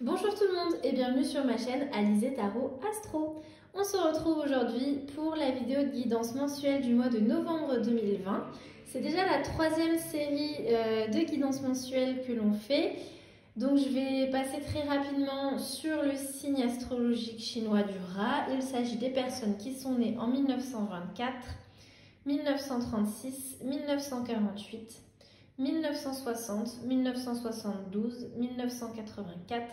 Bonjour tout le monde et bienvenue sur ma chaîne Alizé Tarot Astro. On se retrouve aujourd'hui pour la vidéo de guidance mensuelle du mois de novembre 2020. C'est déjà la troisième série de guidance mensuelle que l'on fait. Donc je vais passer très rapidement sur le signe astrologique chinois du rat. Il s'agit des personnes qui sont nées en 1924, 1936, 1948, 1960, 1972, 1984,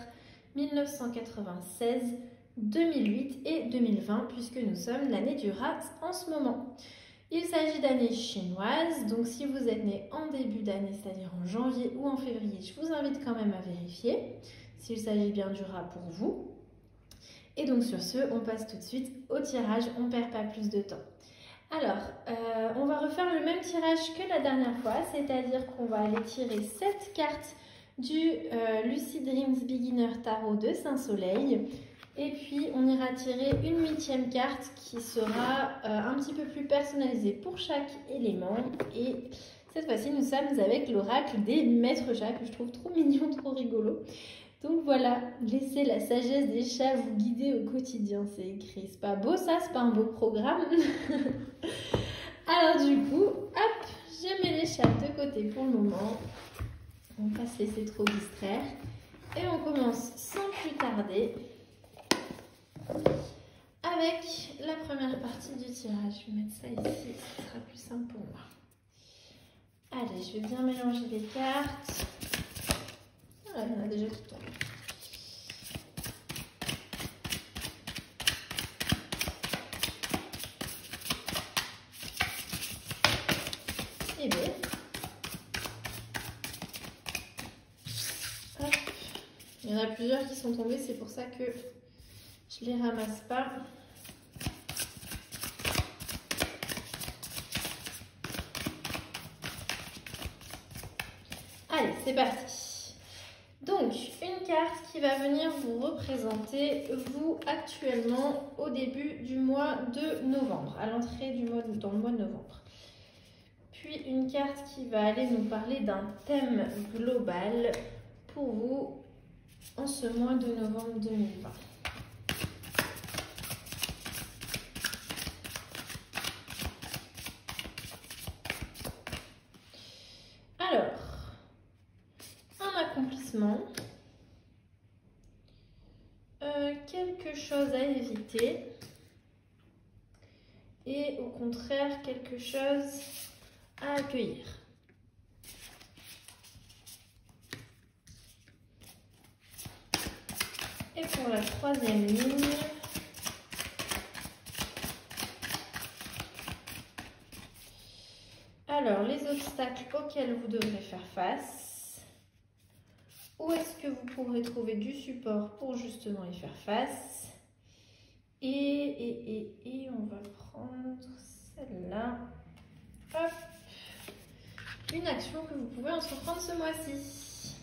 1996, 2008 et 2020 puisque nous sommes l'année du rat en ce moment. Il s'agit d'années chinoises, donc si vous êtes né en début d'année, c'est-à-dire en janvier ou en février, je vous invite quand même à vérifier s'il s'agit bien du rat pour vous. Et donc sur ce, on passe tout de suite au tirage, on ne perd pas plus de temps. Alors, on va refaire le même tirage que la dernière fois, c'est-à-dire qu'on va aller tirer 7 cartes du Lucid Dreams Beginner Tarot de Saint-Soleil. Et puis, on ira tirer une 8e carte qui sera un petit peu plus personnalisée pour chaque élément. Et cette fois-ci, nous sommes avec l'oracle des maîtres chats, que je trouve trop mignon, trop rigolo. Donc voilà, laissez la sagesse des chats vous guider au quotidien, c'est écrit. C'est pas beau ça, c'est pas un beau programme. Alors du coup, hop, je mets les chats de côté pour le moment. On va pas se laisser trop distraire. Et on commence sans plus tarder avec la première partie du tirage. Je vais mettre ça ici, ce sera plus simple pour moi. Allez, je vais bien mélanger les cartes. Voilà, il y en a déjà qui tombent. Et bien, hop. Il y en a plusieurs qui sont tombés, c'est pour ça que je les ramasse pas. Allez, c'est parti. Donc, une carte qui va venir vous représenter, vous, actuellement, au début du mois de novembre, à l'entrée du mois dans le mois de novembre. Puis, une carte qui va aller nous parler d'un thème global pour vous en ce mois de novembre 2020. Alors, un accomplissement, quelque chose à éviter et au contraire quelque chose à accueillir. Et pour la troisième ligne, alors les obstacles auxquels vous devrez faire face, où est-ce que vous pourrez trouver du support pour justement y faire face, et on va prendre celle-là, hop, une action que vous pouvez entreprendre ce mois-ci.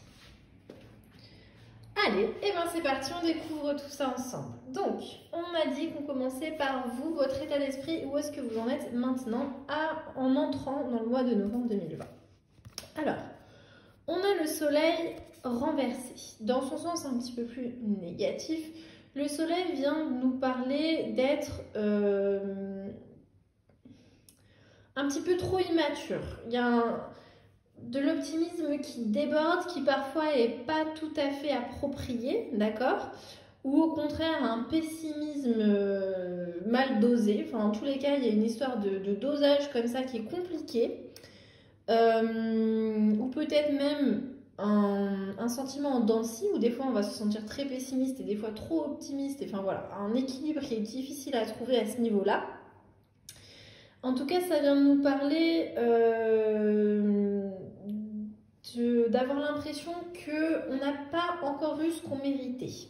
Allez, et bien c'est parti, on découvre tout ça ensemble. Donc, on m'a dit qu'on commençait par vous, votre état d'esprit, où est-ce que vous en êtes maintenant en entrant dans le mois de novembre 2020. Alors, on a le soleil renversé. Dans son sens un petit peu plus négatif, le soleil vient nous parler d'être un petit peu trop immature. Il y a de l'optimisme qui déborde, qui parfois est pas tout à fait approprié, d'accord? Ou au contraire un pessimisme mal dosé. Enfin, en tous les cas, il y a une histoire de dosage comme ça qui est compliquée. Ou peut-être même un sentiment en dents de scie, où des fois on va se sentir très pessimiste et des fois trop optimiste. Et enfin voilà, un équilibre qui est difficile à trouver à ce niveau-là. En tout cas, ça vient de nous parler d'avoir l'impression qu'on n'a pas encore eu ce qu'on méritait.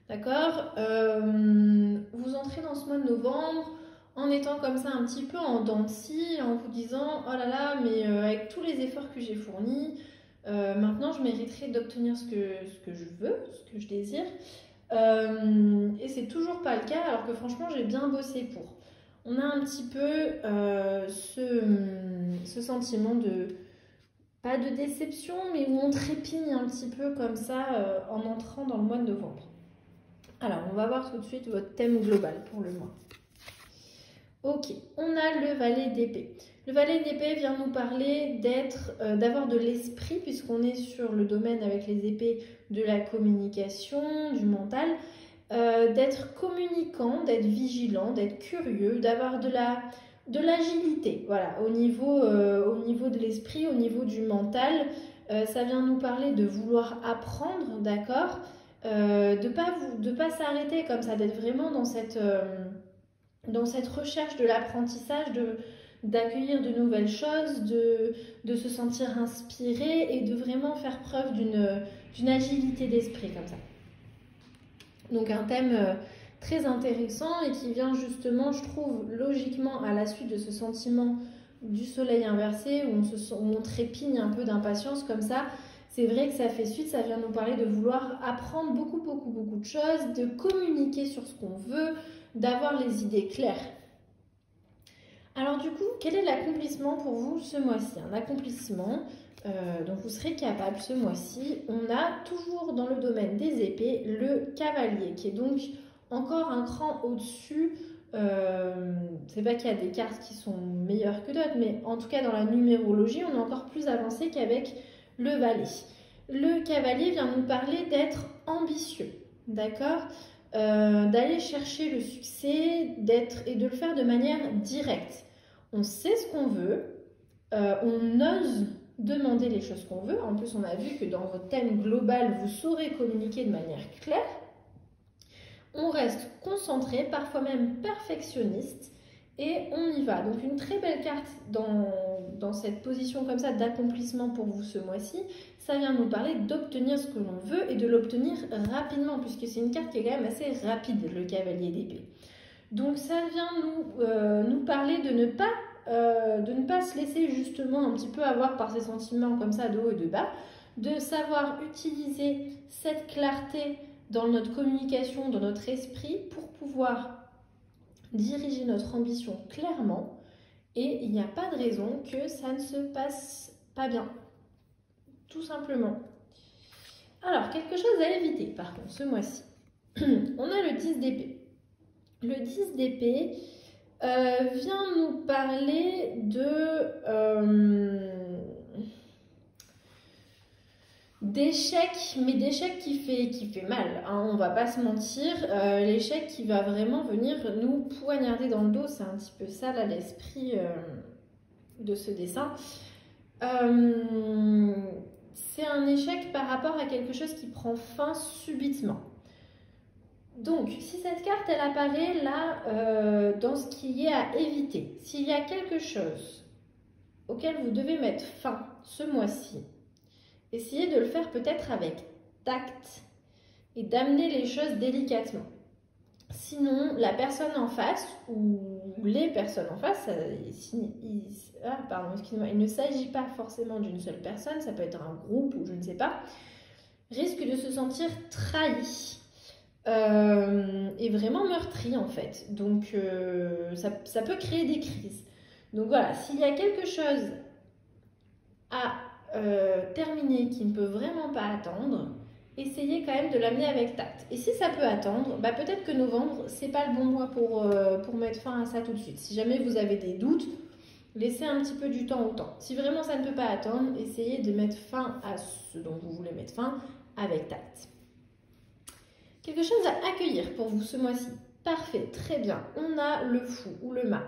D'accord, vous entrez dans ce mois de novembre en étant comme ça un petit peu en dents de scie, en vous disant « Oh là là, mais avec tous les efforts que j'ai fournis, maintenant je mériterais d'obtenir ce que je veux, ce que je désire. Et c'est toujours pas le cas, alors que franchement j'ai bien bossé pour. » On a un petit peu ce sentiment de pas de déception, mais où on trépigne un petit peu comme ça en entrant dans le mois de novembre. Alors, on va voir tout de suite votre thème global pour le mois. Ok, on a le valet d'épée. Le valet d'épée vient nous parler d'avoir de l'esprit, puisqu'on est sur le domaine avec les épées de la communication, du mental, d'être communicant, d'être vigilant, d'être curieux, d'avoir de l'agilité, voilà, au niveau de l'esprit, au niveau du mental. Ça vient nous parler de vouloir apprendre, d'accord, de pas s'arrêter comme ça, d'être vraiment dans cette recherche de l'apprentissage, d'accueillir de nouvelles choses, de se sentir inspiré et de vraiment faire preuve d'une agilité d'esprit comme ça. Donc un thème très intéressant et qui vient justement, je trouve, logiquement à la suite de ce sentiment du soleil inversé où on trépigne un peu d'impatience comme ça. C'est vrai que ça fait suite, ça vient nous parler de vouloir apprendre beaucoup de choses, de communiquer sur ce qu'on veut, d'avoir les idées claires. Alors du coup, quel est l'accomplissement pour vous ce mois-ci? Un accomplissement dont vous serez capable ce mois-ci. On a toujours dans le domaine des épées le cavalier qui est donc encore un cran au-dessus. C'est pas qu'il y a des cartes qui sont meilleures que d'autres, mais en tout cas dans la numérologie, on est encore plus avancé qu'avec le valet. Le cavalier vient nous parler d'être ambitieux, d'accord, d'aller chercher le succès, et de le faire de manière directe. On sait ce qu'on veut, on ose demander les choses qu'on veut. En plus, on a vu que dans votre thème global, vous saurez communiquer de manière claire. On reste concentré, parfois même perfectionniste, et on y va. Donc une très belle carte dans cette position comme ça d'accomplissement pour vous ce mois-ci. Ça vient nous parler d'obtenir ce que l'on veut et de l'obtenir rapidement, puisque c'est une carte qui est quand même assez rapide, le cavalier d'épée. Donc ça vient nous parler de ne pas se laisser justement un petit peu avoir par ces sentiments comme ça de haut et de bas, de savoir utiliser cette clarté dans notre communication, dans notre esprit pour pouvoir diriger notre ambition clairement, et il n'y a pas de raison que ça ne se passe pas bien, tout simplement. Alors, quelque chose à éviter par contre ce mois-ci. On a le 10 d'épée. Le 10 d'épée vient nous parler d'échec, mais d'échec qui fait mal, hein, on va pas se mentir. L'échec qui va vraiment venir nous poignarder dans le dos, c'est un petit peu ça là l'esprit de ce dessin. C'est un échec par rapport à quelque chose qui prend fin subitement. Donc, si cette carte, elle apparaît là, dans ce qui est à éviter, s'il y a quelque chose auquel vous devez mettre fin ce mois-ci, essayez de le faire peut-être avec tact et d'amener les choses délicatement. Sinon, la personne en face ou les personnes en face, il ne s'agit pas forcément d'une seule personne, ça peut être un groupe ou je ne sais pas, risque de se sentir trahi. Et vraiment meurtri en fait. Donc ça peut créer des crises. Donc voilà, s'il y a quelque chose à terminer qui ne peut vraiment pas attendre, essayez quand même de l'amener avec tact. Et si ça peut attendre, bah peut-être que novembre, c'est pas le bon mois pour mettre fin à ça tout de suite. Si jamais vous avez des doutes, laissez un petit peu du temps au temps. Si vraiment ça ne peut pas attendre, essayez de mettre fin à ce dont vous voulez mettre fin avec tact. Quelque chose à accueillir pour vous ce mois-ci. Parfait, très bien. On a le fou ou le mât.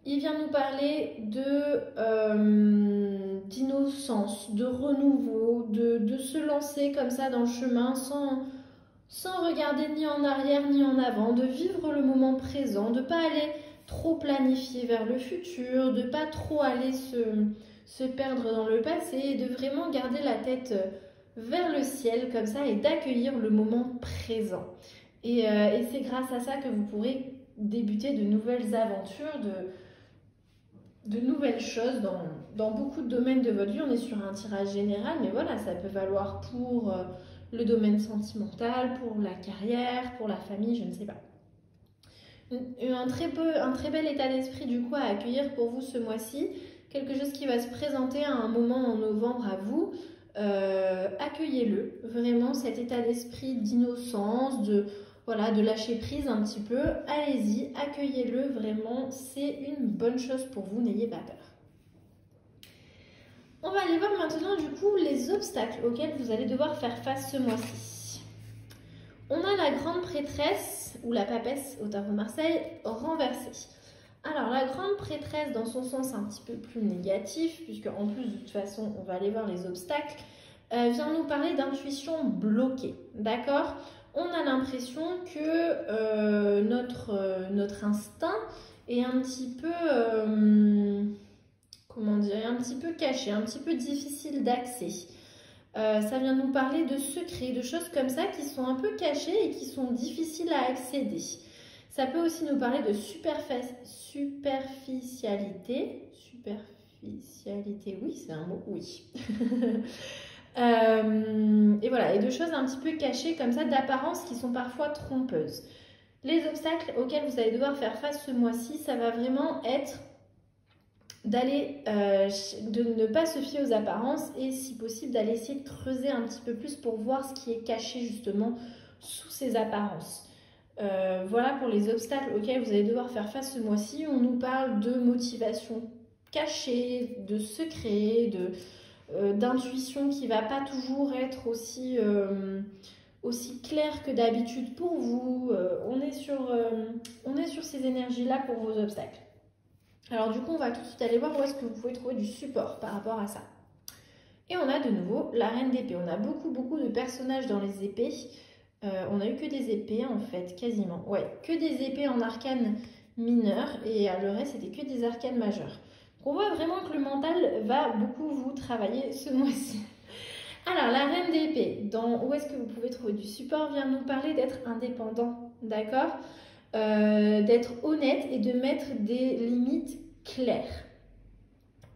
Il vient nous parler d'innocence, de renouveau, de se lancer comme ça dans le chemin sans regarder ni en arrière ni en avant, de vivre le moment présent, de ne pas aller trop planifier vers le futur, de ne pas trop aller se perdre dans le passé, de vraiment garder la tête vers le ciel comme ça et d'accueillir le moment présent. Et c'est grâce à ça que vous pourrez débuter de nouvelles aventures, de nouvelles choses dans beaucoup de domaines de votre vie. On est sur un tirage général, mais voilà, ça peut valoir pour le domaine sentimental, pour la carrière, pour la famille, je ne sais pas. Un très bel état d'esprit du coup à accueillir pour vous ce mois-ci. quelque chose qui va se présenter à un moment en novembre à vous, accueillez-le. Vraiment cet état d'esprit d'innocence, voilà, de lâcher prise un petit peu. Allez-y, accueillez-le vraiment, c'est une bonne chose pour vous, n'ayez pas peur. On va aller voir maintenant du coup les obstacles auxquels vous allez devoir faire face ce mois-ci. On a la grande prêtresse, ou la papesse au tarot de Marseille, renversée. Alors la grande prêtresse dans son sens un petit peu plus négatif, puisque en plus de toute façon on va aller voir les obstacles, vient nous parler d'intuition bloquée, d'accord? On a l'impression que notre instinct est un petit peu, comment dire, un petit peu caché, un petit peu difficile d'accès. Ça vient nous parler de secrets, de choses comme ça qui sont un peu cachées et qui sont difficiles à accéder. Ça peut aussi nous parler de superficialité. Superficialité, oui, c'est un mot, oui. Et voilà, et de choses un petit peu cachées comme ça, d'apparence qui sont parfois trompeuses. Les obstacles auxquels vous allez devoir faire face ce mois-ci, ça va vraiment être de ne pas se fier aux apparences et si possible d'aller essayer de creuser un petit peu plus pour voir ce qui est caché justement sous ces apparences. Voilà pour les obstacles auxquels vous allez devoir faire face ce mois-ci. On nous parle de motivation cachée, de secret, d'intuition qui ne va pas toujours être aussi claire que d'habitude pour vous. On est sur ces énergies-là pour vos obstacles. Alors du coup, on va tout de suite aller voir où est-ce que vous pouvez trouver du support par rapport à ça. Et on a de nouveau la reine d'épée. On a beaucoup de personnages dans les épées. On a eu que des épées en fait, quasiment. Ouais, que des épées en arcane mineur et le reste c'était que des arcanes majeures. Donc on voit vraiment que le mental va beaucoup vous travailler ce mois-ci. Alors la reine d'épée, où est-ce que vous pouvez trouver du support, vient nous parler d'être indépendant, d'accord, d'être honnête et de mettre des limites claires.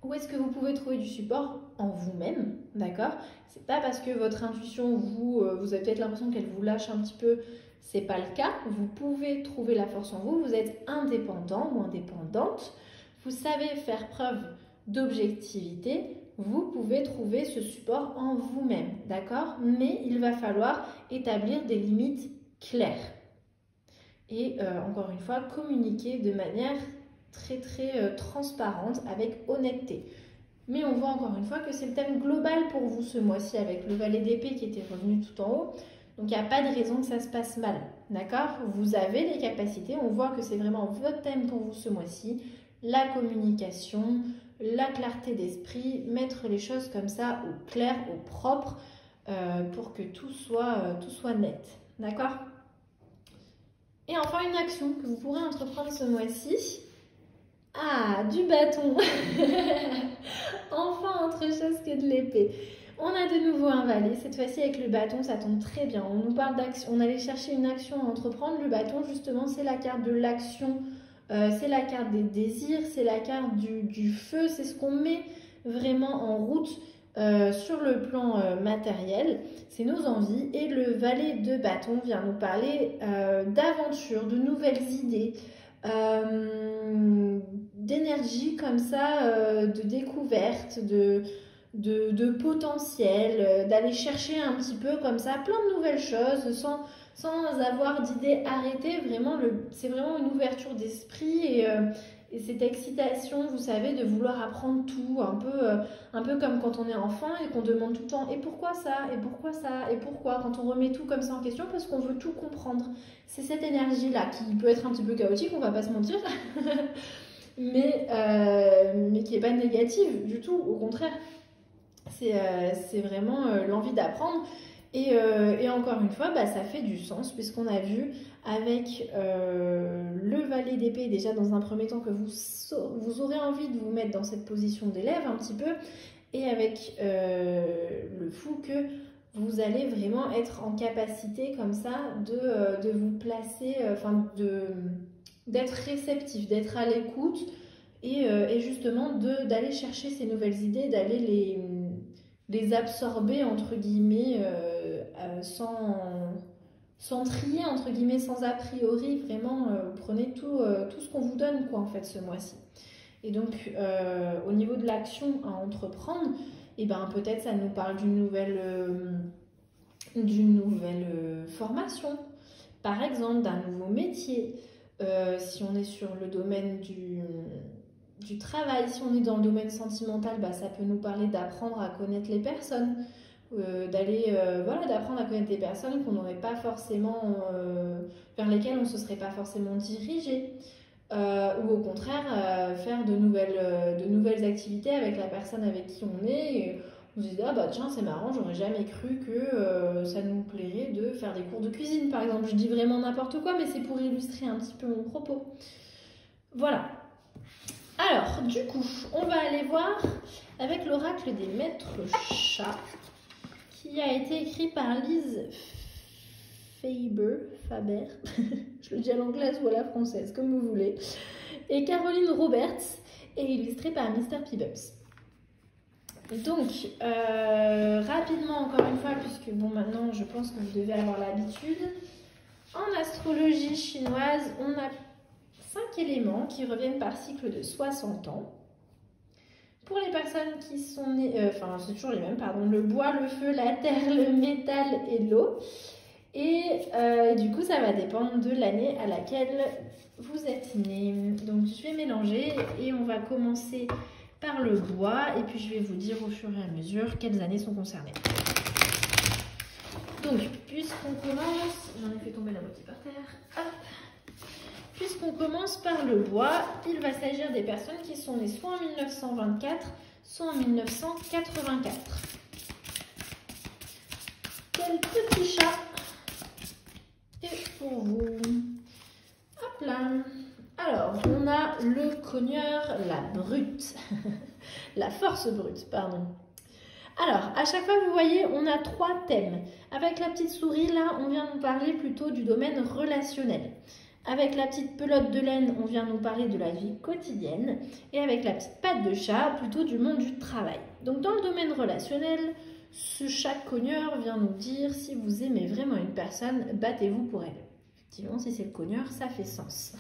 Où est-ce que vous pouvez trouver du support? En vous-même, d'accord? C'est pas parce que votre intuition, vous avez peut-être l'impression qu'elle vous lâche un petit peu, c'est pas le cas. Vous pouvez trouver la force en vous, vous êtes indépendant ou indépendante, vous savez faire preuve d'objectivité, vous pouvez trouver ce support en vous-même, d'accord? Mais il va falloir établir des limites claires. Et encore une fois, communiquer de manière très transparente, avec honnêteté. Mais on voit encore une fois que c'est le thème global pour vous ce mois-ci avec le valet d'épée qui était revenu tout en haut. Donc il n'y a pas de raison que ça se passe mal, d'accord? Vous avez les capacités, on voit que c'est vraiment votre thème pour vous ce mois-ci. La communication, la clarté d'esprit, mettre les choses comme ça au clair, au propre, pour que tout soit net, d'accord? Et enfin une action que vous pourrez entreprendre ce mois-ci. Ah, du bâton. Enfin, autre chose que de l'épée. On a de nouveau un valet. Cette fois-ci, avec le bâton, ça tombe très bien. On nous parle d'action. On allait chercher une action à entreprendre. Le bâton, justement, c'est la carte de l'action. C'est la carte des désirs. C'est la carte du feu. C'est ce qu'on met vraiment en route sur le plan matériel. C'est nos envies. Et le valet de bâton vient nous parler d'aventure, de nouvelles idées. D'énergie comme ça, de découverte, de potentiel, d'aller chercher un petit peu comme ça plein de nouvelles choses sans avoir d'idées arrêtées. Vraiment, c'est vraiment une ouverture d'esprit et cette excitation, vous savez, de vouloir apprendre tout, un peu comme quand on est enfant et qu'on demande tout le temps « et pourquoi ça ? Et pourquoi ça ? Et pourquoi ?» Quand on remet tout comme ça en question parce qu'on veut tout comprendre. C'est cette énergie-là qui peut être un petit peu chaotique, on va pas se mentir, mais qui n'est pas négative du tout, au contraire. C'est vraiment l'envie d'apprendre. Et encore une fois, ça fait du sens puisqu'on a vu avec le valet d'épée déjà dans un premier temps que vous aurez envie de vous mettre dans cette position d'élève un petit peu et avec le fou que vous allez vraiment être en capacité comme ça de vous placer, d'être réceptif, d'être à l'écoute et justement d'aller chercher ces nouvelles idées, d'aller les absorber entre guillemets sans trier entre guillemets, sans a priori, vraiment prenez tout ce qu'on vous donne quoi en fait ce mois-ci. Et donc, au niveau de l'action à entreprendre, et ben, peut-être ça nous parle d'une nouvelle formation, par exemple d'un nouveau métier. Si on est sur le domaine du travail, si on est dans le domaine sentimental, bah, ça peut nous parler d'apprendre à connaître les personnes, d'apprendre à connaître des personnes qu'on n'aurait pas forcément, vers lesquelles on ne se serait pas forcément dirigé. Ou au contraire, faire de nouvelles activités avec la personne avec qui on est. Et on se dit, ah bah tiens, c'est marrant, j'aurais jamais cru que ça nous plairait de faire des cours de cuisine, par exemple. Je dis vraiment n'importe quoi, mais c'est pour illustrer un petit peu mon propos. Voilà. Alors, du coup, on va aller voir avec l'oracle des maîtres chats, qui a été écrit par Lise Faber, je le dis à l'anglaise ou à la française, comme vous voulez, et Caroline Roberts, et illustré par Mr. Peebles. Donc, rapidement, encore une fois, puisque bon, maintenant, je pense que vous devez avoir l'habitude, en astrologie chinoise, on a 5 éléments qui reviennent par cycle de 60 ans. Pour les personnes qui sont nées, c'est toujours les mêmes, pardon, le bois, le feu, la terre, le métal et l'eau. Et du coup, ça va dépendre de l'année à laquelle vous êtes né. Donc, je vais mélanger et on va commencer par le bois. Et puis, je vais vous dire au fur et à mesure quelles années sont concernées. Donc, puisqu'on commence... J'en ai fait tomber la moitié par terre. Hop. Puisqu'on commence par le bois, il va s'agir des personnes qui sont nées soit en 1924, soit en 1984. Quel petit chat est pour vous? Hop là. Alors, on a le cogneur, la brute. La force brute, pardon. Alors, à chaque fois, vous voyez, on a 3 thèmes. Avec la petite souris, là, on vient nous parler plutôt du domaine relationnel. Avec la petite pelote de laine, on vient nous parler de la vie quotidienne. Et avec la petite patte de chat, plutôt du monde du travail. Donc, dans le domaine relationnel, ce chat cogneur vient nous dire si vous aimez vraiment une personne, battez-vous pour elle. Effectivement, si c'est le cogneur, ça fait sens.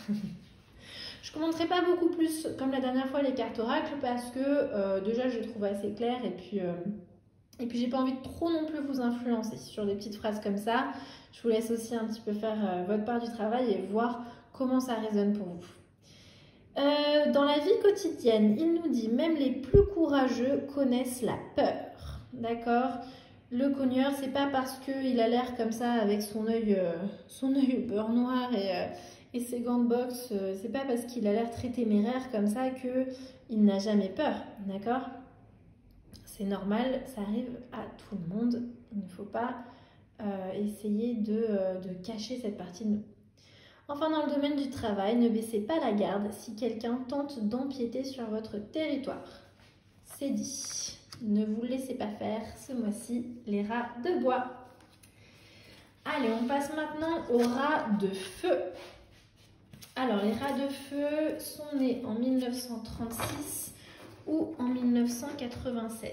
Je ne commenterai pas beaucoup plus, comme la dernière fois, les cartes oracles parce que déjà, je les trouve assez claires et puis j'ai pas envie de trop non plus vous influencer sur des petites phrases comme ça. Je vous laisse aussi un petit peu faire votre part du travail et voir comment ça résonne pour vous. Dans la vie quotidienne, il nous dit même les plus courageux connaissent la peur. D'accord? Le cogneur, c'est pas parce qu'il a l'air comme ça avec son œil au beurre noir et ses gants de boxe, c'est pas parce qu'il a l'air très téméraire comme ça qu'il n'a jamais peur. D'accord? C'est normal, ça arrive à tout le monde. Il ne faut pas essayer de cacher cette partie de nous. Enfin, dans le domaine du travail, ne baissez pas la garde si quelqu'un tente d'empiéter sur votre territoire. C'est dit. Ne vous laissez pas faire ce mois-ci les rats de bois. Allez, on passe maintenant aux rats de feu. Alors, les rats de feu sont nés en 1936 ou en 1996.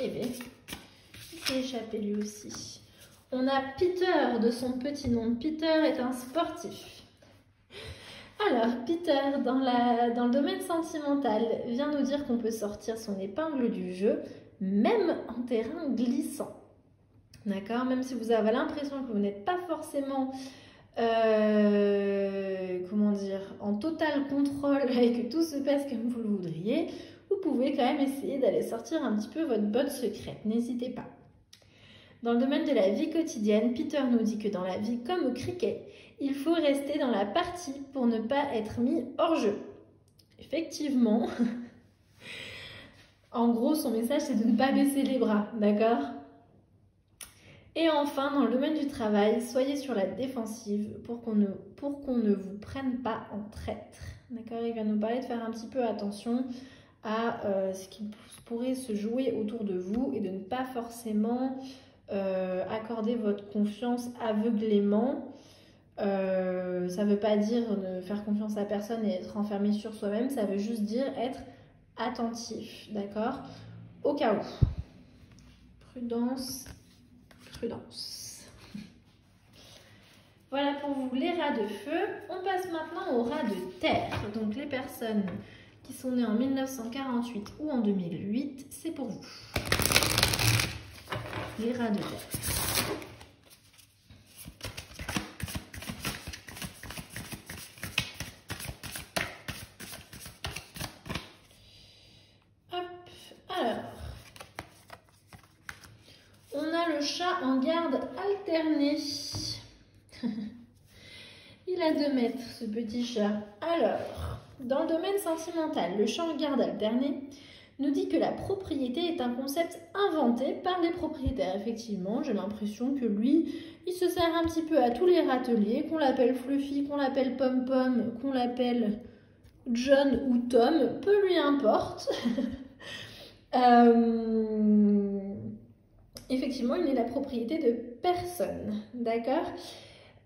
Eh bien, il s'est échappé lui aussi. On a Peter de son petit nom. Peter est un sportif. Alors, Peter, dans le domaine sentimental, vient nous dire qu'on peut sortir son épingle du jeu, même en terrain glissant. D'accord? Même si vous avez l'impression que vous n'êtes pas forcément, en total contrôle et que tout se passe comme vous le voudriez, vous pouvez quand même essayer d'aller sortir un petit peu votre botte secrète. N'hésitez pas. Dans le domaine de la vie quotidienne, Peter nous dit que dans la vie comme au cricket, il faut rester dans la partie pour ne pas être mis hors jeu. Effectivement, en gros, son message, c'est de ne pas baisser les bras, d'accord? Et enfin, dans le domaine du travail, soyez sur la défensive pour qu'on ne vous prenne pas en traître. D'accord? Il va nous parler de faire un petit peu attention à ce qui pourrait se jouer autour de vous et de ne pas forcément accorder votre confiance aveuglément. Ça ne veut pas dire ne faire confiance à personne et être enfermé sur soi-même, ça veut juste dire être attentif, d'accord? Au cas où. Prudence, prudence. Voilà pour vous les rats de feu. On passe maintenant aux rats de terre. Donc les personnes qui sont nées en 1948 ou en 2008, c'est pour vous. Les rats de terre. Hop, alors. On a le chat en garde alternée. Il a 2 mètres, ce petit chat. Alors, dans le domaine sentimental, le chat en garde alternée nous dit que la propriété est un concept inventé par les propriétaires. Effectivement, j'ai l'impression que lui, il se sert un petit peu à tous les râteliers, qu'on l'appelle Fluffy, qu'on l'appelle Pom-Pom, qu'on l'appelle John ou Tom, peu lui importe. Effectivement, il n'est la propriété de personne, d'accord ?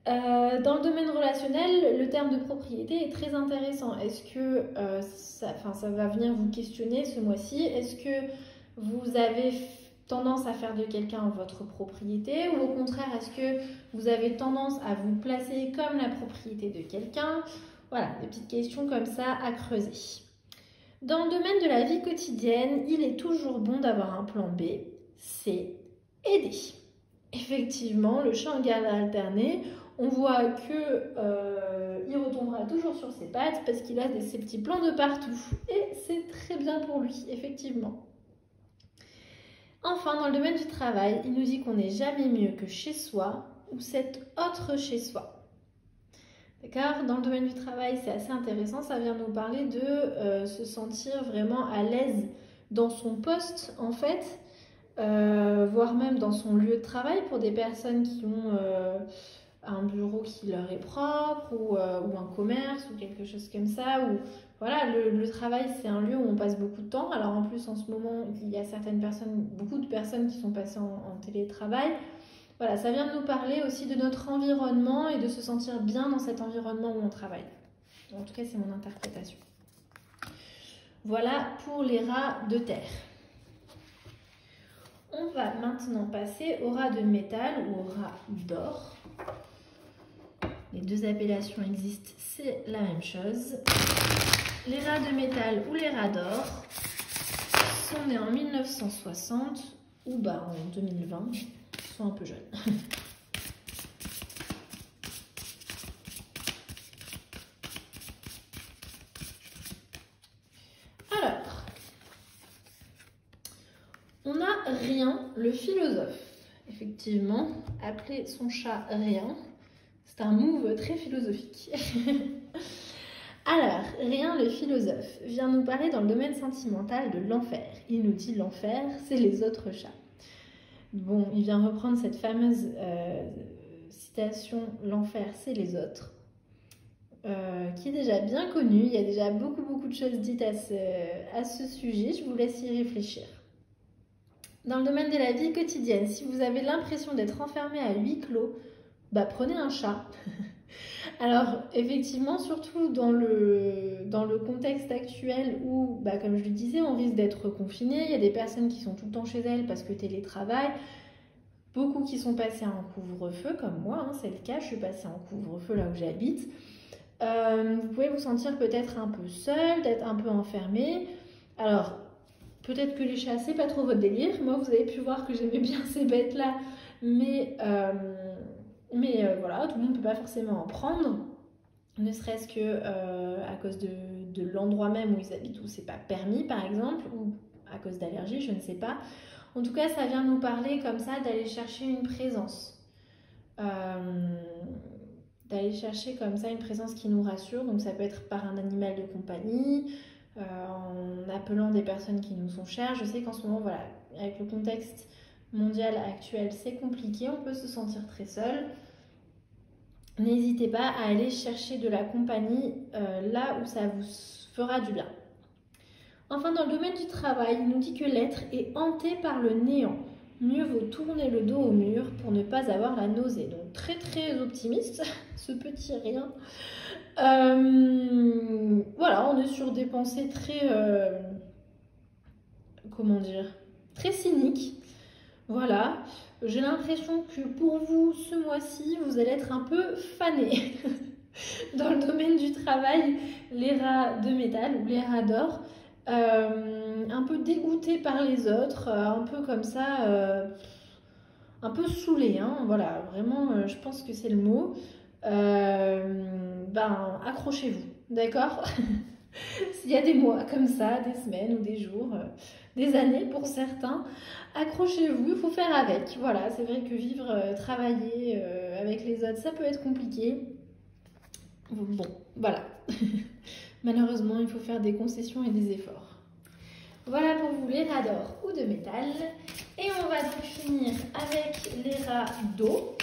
Dans le domaine relationnel, le terme de propriété est très intéressant. Est-ce que ça va venir vous questionner ce mois-ci? Est-ce que vous avez tendance à faire de quelqu'un votre propriété ou au contraire, est-ce que vous avez tendance à vous placer comme la propriété de quelqu'un? Voilà, des petites questions comme ça à creuser. Dans le domaine de la vie quotidienne, il est toujours bon d'avoir un plan B, c'est aider. Effectivement, le chat en garde alternée, on voit que il retombera toujours sur ses pattes parce qu'il a ses petits plans de partout. Et c'est très bien pour lui, effectivement. Enfin, dans le domaine du travail, il nous dit qu'on n'est jamais mieux que chez soi ou cet autre chez soi. D'accord ? Dans le domaine du travail, c'est assez intéressant. Ça vient nous parler de se sentir vraiment à l'aise dans son poste, en fait. Voire même dans son lieu de travail pour des personnes qui ont un bureau qui leur est propre ou un commerce ou quelque chose comme ça. Ou, voilà, le travail, c'est un lieu où on passe beaucoup de temps. Alors en plus, en ce moment, il y a beaucoup de personnes qui sont passées en télétravail. Voilà, ça vient de nous parler aussi de notre environnement et de se sentir bien dans cet environnement où on travaille. En tout cas, c'est mon interprétation. Voilà pour les rats de terre. On va maintenant passer au rat de métal ou au rat d'or. Les 2 appellations existent, c'est la même chose. Les rats de métal ou les rats d'or sont nés en 1960 ou en 2020, ils sont un peu jeunes. Alors, on a Rien, le philosophe. Effectivement, appeler son chat Rien, c'est un move très philosophique. Alors, Rien, le philosophe, vient nous parler dans le domaine sentimental de l'enfer. Il nous dit l'enfer, c'est les autres chats. Bon, il vient reprendre cette fameuse citation « l'enfer, c'est les autres », qui est déjà bien connue. Il y a déjà beaucoup de choses dites à ce sujet. Je vous laisse y réfléchir. Dans le domaine de la vie quotidienne, si vous avez l'impression d'être enfermé à huis clos, prenez un chat. Alors, effectivement, surtout dans le contexte actuel où, comme je le disais, on risque d'être confiné. Il y a des personnes qui sont tout le temps chez elles parce que télétravail. Beaucoup qui sont passés en couvre-feu, comme moi, hein, c'est le cas. Je suis passée en couvre-feu là où j'habite. Vous pouvez vous sentir peut-être un peu seul, d'être un peu enfermé. Alors, peut-être que les chats, c'est pas trop votre délire. Moi, vous avez pu voir que j'aimais bien ces bêtes-là. Mais voilà, tout le monde ne peut pas forcément en prendre. Ne serait-ce que à cause de l'endroit même où ils habitent, où c'est pas permis, par exemple, ou à cause d'allergies, je ne sais pas. En tout cas, ça vient nous parler comme ça d'aller chercher une présence. D'aller chercher comme ça une présence qui nous rassure. Donc ça peut être par un animal de compagnie, en appelant des personnes qui nous sont chères. Je sais qu'en ce moment, voilà, avec le contexte mondial actuel, c'est compliqué, on peut se sentir très seul. N'hésitez pas à aller chercher de la compagnie là où ça vous fera du bien. Enfin, dans le domaine du travail, il nous dit que l'être est hanté par le néant. Mieux vaut tourner le dos au mur pour ne pas avoir la nausée. Donc très optimiste, ce petit Rien. Voilà, on est sur des pensées très, très cyniques. Voilà, j'ai l'impression que pour vous, ce mois-ci, vous allez être un peu fané. Dans le domaine du travail, les rats de métal ou les rats d'or, un peu dégoûtés par les autres, un peu comme ça, un peu saoulés, hein, voilà, vraiment, je pense que c'est le mot. Ben, accrochez-vous, d'accord? S'il y a des mois comme ça, des semaines ou des jours, des années pour certains, accrochez-vous, il faut faire avec. Voilà, c'est vrai que vivre, travailler avec les autres, ça peut être compliqué. Bon, voilà. Malheureusement, il faut faire des concessions et des efforts. Voilà pour vous les rats d'or ou de métal. Et on va donc finir avec les rats d'eau.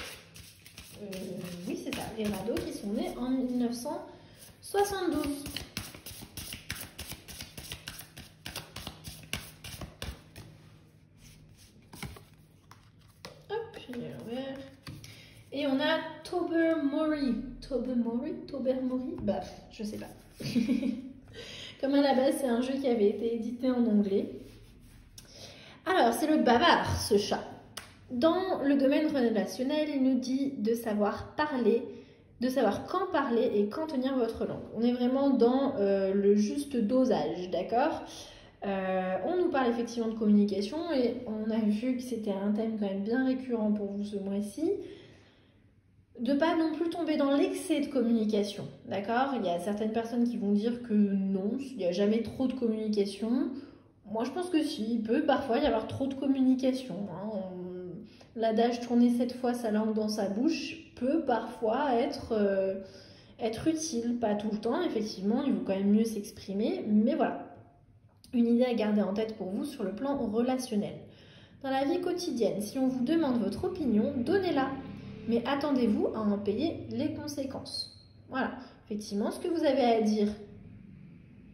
Oui, c'est ça, les rats d'eau qui sont nés en 1972. Hop, il est l'envers. Et on a Tobermory. Tobermory? Bah, je sais pas. Comme à la base, c'est un jeu qui avait été édité en anglais. Alors, c'est le bavard, ce chat. Dans le domaine relationnel, il nous dit de savoir parler, de savoir quand parler et quand tenir votre langue. On est vraiment dans le juste dosage, d'accord? On nous parle effectivement de communication et on a vu que c'était un thème quand même bien récurrent pour vous ce mois-ci. De pas non plus tomber dans l'excès de communication, d'accord? Il y a certaines personnes qui vont dire que non, il n'y a jamais trop de communication. Moi, je pense que si, il peut parfois y avoir trop de communication. Hein. L'adage tourner 7 fois sa langue dans sa bouche peut parfois être utile. Pas tout le temps, effectivement, il vaut quand même mieux s'exprimer. Mais voilà, une idée à garder en tête pour vous sur le plan relationnel. Dans la vie quotidienne, si on vous demande votre opinion, donnez-la. Mais attendez-vous à en payer les conséquences. Voilà, effectivement, ce que vous avez à dire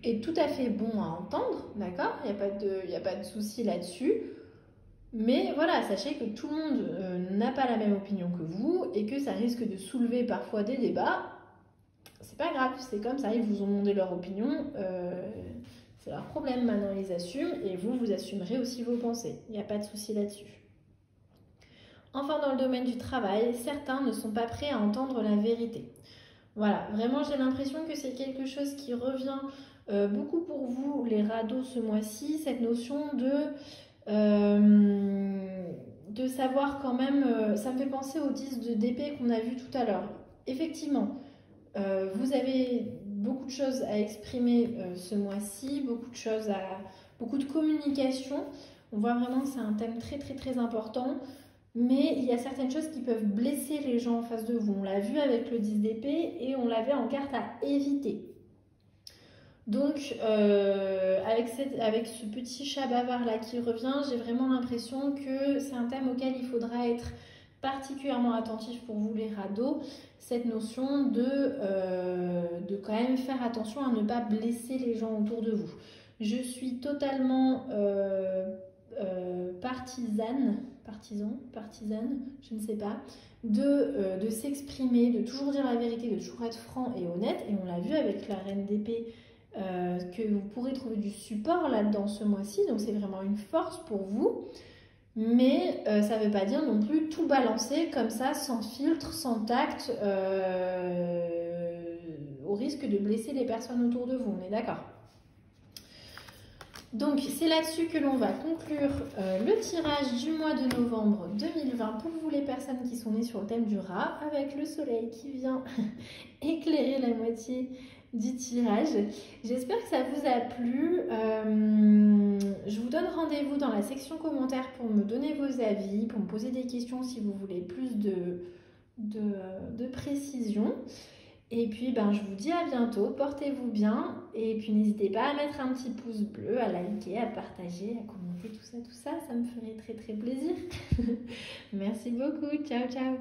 est tout à fait bon à entendre, d'accord? Il n'y a pas de souci là-dessus. Mais voilà, sachez que tout le monde n'a pas la même opinion que vous et que ça risque de soulever parfois des débats. C'est pas grave, c'est comme ça, ils vous ont demandé leur opinion, c'est leur problème, maintenant ils assument et vous assumerez aussi vos pensées. Il n'y a pas de souci là-dessus. Enfin, dans le domaine du travail, certains ne sont pas prêts à entendre la vérité. Voilà, vraiment j'ai l'impression que c'est quelque chose qui revient beaucoup pour vous, les rados, ce mois-ci, cette notion de savoir quand même, ça me fait penser aux 10 d'épée qu'on a vu tout à l'heure. Effectivement, vous avez beaucoup de choses à exprimer ce mois-ci, beaucoup de communication. On voit vraiment que c'est un thème très très très important. Mais il y a certaines choses qui peuvent blesser les gens en face de vous. On l'a vu avec le 10 d'épée et on l'avait en carte à éviter. Donc, avec ce petit chat bavard là qui revient, j'ai vraiment l'impression que c'est un thème auquel il faudra être particulièrement attentif pour vous les rados. Cette notion de quand même faire attention à ne pas blesser les gens autour de vous. Je suis totalement partisane, je ne sais pas, de s'exprimer, de toujours dire la vérité, de toujours être franc et honnête. Et on l'a vu avec la reine d'épée, que vous pourrez trouver du support là-dedans ce mois-ci. Donc c'est vraiment une force pour vous. Mais ça ne veut pas dire non plus tout balancer comme ça, sans filtre, sans tact, au risque de blesser les personnes autour de vous. On est d'accord? Donc c'est là-dessus que l'on va conclure le tirage du mois de novembre 2020 pour vous les personnes qui sont nées sur le thème du rat, avec le soleil qui vient éclairer la moitié du tirage. J'espère que ça vous a plu. Je vous donne rendez-vous dans la section commentaires pour me donner vos avis, pour me poser des questions si vous voulez plus de précision. Et puis, je vous dis à bientôt, portez-vous bien. Et puis, n'hésitez pas à mettre un petit pouce bleu, à liker, à partager, à commenter, tout ça, ça me ferait très très plaisir. Merci beaucoup, ciao ciao.